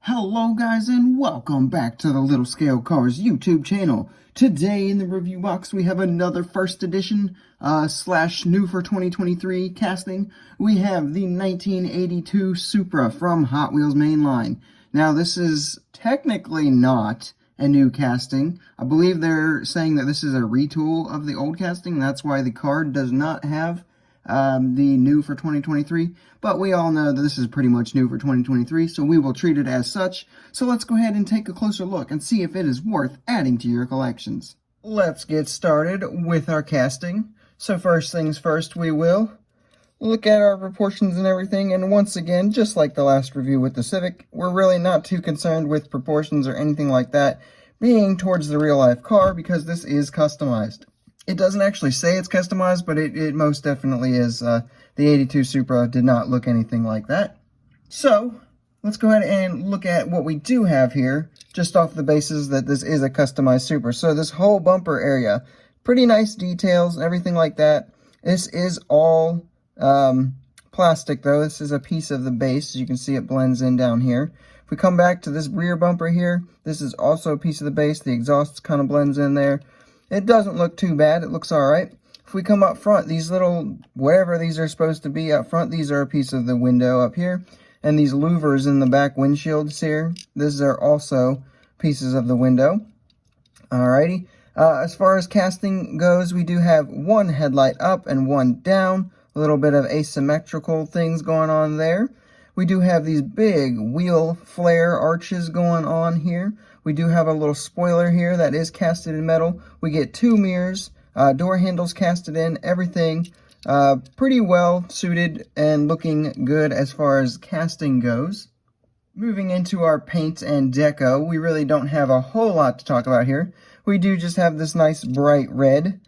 Hello guys and welcome back to the Little Scale Cars YouTube channel. Today in the review box we have another first edition slash new for 2023 casting. We have the 1982 Supra from Hot Wheels mainline. Now this is technically not a new casting. I believe they're saying that this is a retool of the old casting. That's why the card does not have the new for 2023, but we all know that this is pretty much new for 2023, so we will treat it as such. So let's go ahead and take a closer look and see if it is worth adding to your collections. Let's get started with our casting. So first things first, we will look at our proportions and everything, and once again, just like the last review with the Civic, we're really not too concerned with proportions or anything like that being towards the real life car because this is customized. It doesn't actually say it's customized, but it most definitely is. The 82 Supra did not look anything like that. So, let's go ahead and look at what we do have here, just off the basis that this is a customized Supra. So this whole bumper area, pretty nice details, everything like that. This is all plastic though. This is a piece of the base. As you can see, it blends in down here. If we come back to this rear bumper here, this is also a piece of the base. The exhaust kind of blends in there. It doesn't look too bad. It looks all right. If we come up front, these little, whatever these are supposed to be up front, these are a piece of the window up here. And these louvers in the back windshields here, these are also pieces of the window. Alrighty. As far as casting goes, we do have one headlight up and one down. A little bit of asymmetrical things going on there. We do have these big wheel flare arches going on here. We do have a little spoiler here that is casted in metal. We get two mirrors, door handles casted in, everything pretty well suited and looking good as far as casting goes. Moving into our paint and deco, we really don't have a whole lot to talk about here. We do just have this nice bright red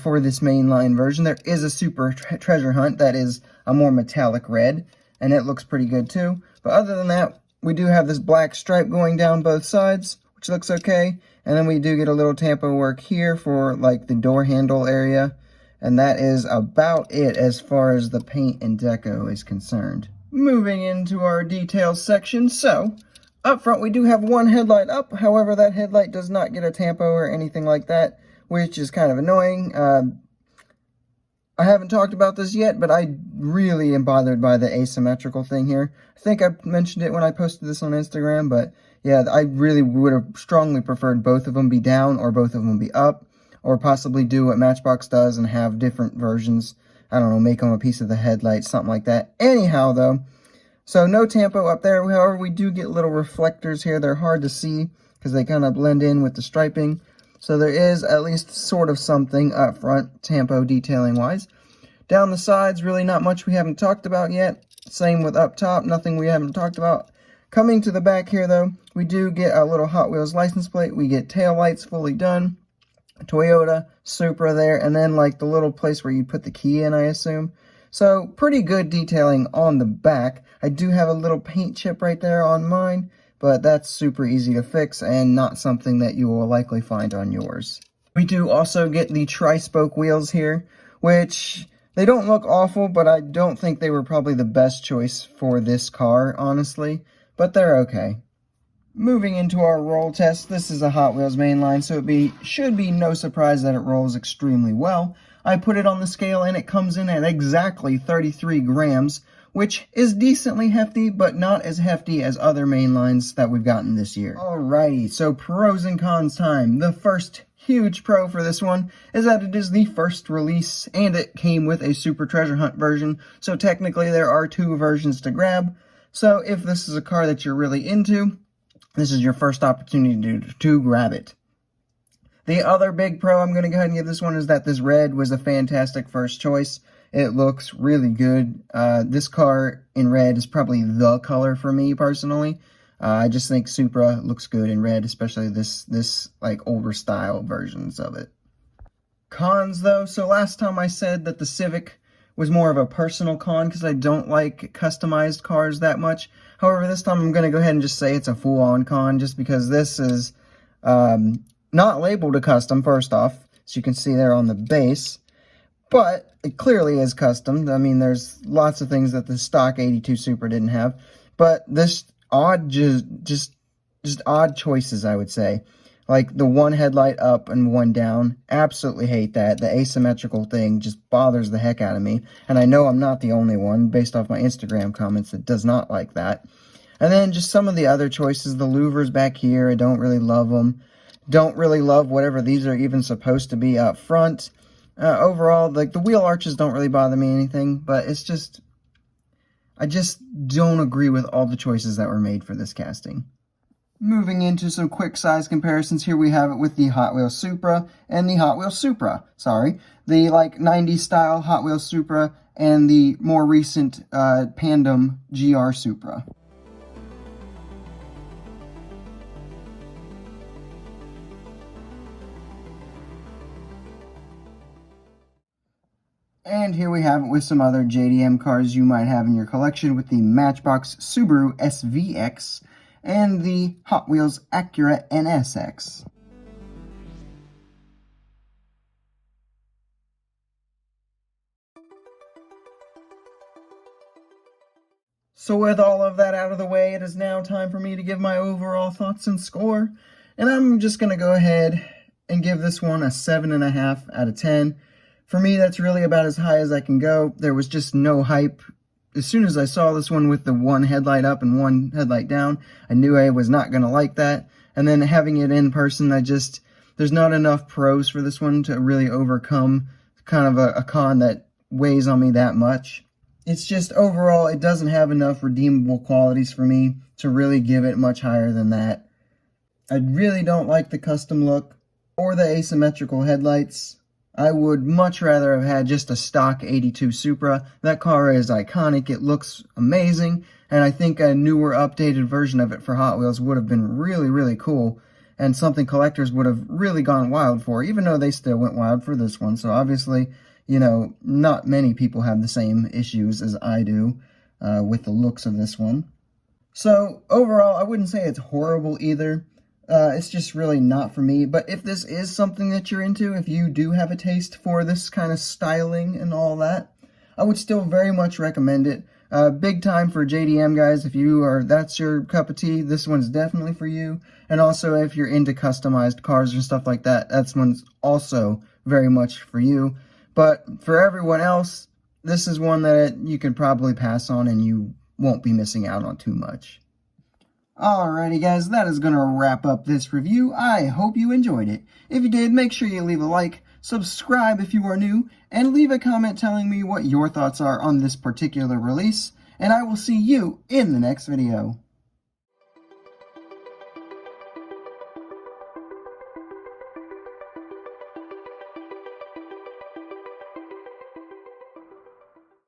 for this mainline version. There is a Super Treasure Hunt that is a more metallic red, and it looks pretty good too. But other than that, we do have this black stripe going down both sides, which looks okay. And then we do get a little tampo work here for like the door handle area. And that is about it as far as the paint and deco is concerned. Moving into our details section. So, up front we do have one headlight up. However, that headlight does not get a tampo or anything like that, which is kind of annoying. I haven't talked about this yet, but I really am bothered by the asymmetrical thing here. I think I mentioned it when I posted this on Instagram, but yeah, I really would have strongly preferred both of them be down or both of them be up, or possibly do what Matchbox does and have different versions. I don't know, make them a piece of the headlight, something like that. Anyhow, though, so no tampo up there. However, we do get little reflectors here. They're hard to see because they kind of blend in with the striping. So there is at least sort of something up front, tampo detailing wise. Down the sides, really not much we haven't talked about yet. Same with up top, nothing we haven't talked about. Coming to the back here though, we do get a little Hot Wheels license plate. We get tail lights fully done. Toyota Supra there, and then like the little place where you put the key in, I assume. So pretty good detailing on the back. I do have a little paint chip right there on mine, but that's super easy to fix and not something that you will likely find on yours. We do also get the tri-spoke wheels here, which they don't look awful, but I don't think they were probably the best choice for this car, honestly, but they're okay. Moving into our roll test, this is a Hot Wheels mainline, so it should be no surprise that it rolls extremely well. I put it on the scale and it comes in at exactly 33 grams, which is decently hefty, but not as hefty as other mainlines that we've gotten this year. Alrighty, so pros and cons time. The first huge pro for this one is that it is the first release, and it came with a Super Treasure Hunt version, so technically there are two versions to grab. So if this is a car that you're really into, this is your first opportunity to grab it. The other big pro I'm going to go ahead and give this one is that this red was a fantastic first choice. It looks really good. This car in red is probably the color for me personally. I just think Supra looks good in red, especially this like older style versions of it. Cons though, so last time I said that the Civic was more of a personal con because I don't like customized cars that much. However, this time I'm going to go ahead and just say it's a full-on con just because this is not labeled a custom, first off, as you can see there on the base. But it clearly is custom. I mean, there's lots of things that the stock 82 Supra didn't have. But this odd, just odd choices, I would say. Like the one headlight up and one down, absolutely hate that. The asymmetrical thing just bothers the heck out of me. And I know I'm not the only one, based off my Instagram comments, that does not like that. And then just some of the other choices, the louvers back here, I don't really love them. Don't really love whatever these are even supposed to be up front. Overall, like the wheel arches don't really bother me anything, but it's just, I just don't agree with all the choices that were made for this casting. Moving into some quick size comparisons, here we have it with the Hot Wheels Supra and the Hot Wheels Supra. Sorry, the like 90s style Hot Wheels Supra and the more recent Pandem GR Supra. And here we have it with some other JDM cars you might have in your collection, with the Matchbox Subaru SVX and the Hot Wheels Acura NSX. So with all of that out of the way, it is now time for me to give my overall thoughts and score. And I'm just going to go ahead and give this one a 7.5 out of 10. For me, that's really about as high as I can go. There was just no hype. As soon as I saw this one with the one headlight up and one headlight down, I knew I was not going to like that. And then having it in person, there's not enough pros for this one to really overcome kind of a con that weighs on me that much. It's just overall, it doesn't have enough redeemable qualities for me to really give it much higher than that. I really don't like the custom look or the asymmetrical headlights. I would much rather have had just a stock 82 Supra. That car is iconic, it looks amazing, and I think a newer, updated version of it for Hot Wheels would have been really, really cool, and something collectors would have really gone wild for, even though they still went wild for this one. So obviously, you know, not many people have the same issues as I do with the looks of this one. So overall, I wouldn't say it's horrible either. It's just really not for me. But if this is something that you're into, if you do have a taste for this kind of styling and all that, I would still very much recommend it. Big time for JDM guys. If that's your cup of tea, this one's definitely for you. And also, if you're into customized cars and stuff like that, that's one's also very much for you. But for everyone else, this is one that you can probably pass on and you won't be missing out on too much. Alrighty guys, that is going to wrap up this review. I hope you enjoyed it. If you did, make sure you leave a like, subscribe if you are new, and leave a comment telling me what your thoughts are on this particular release, and I will see you in the next video.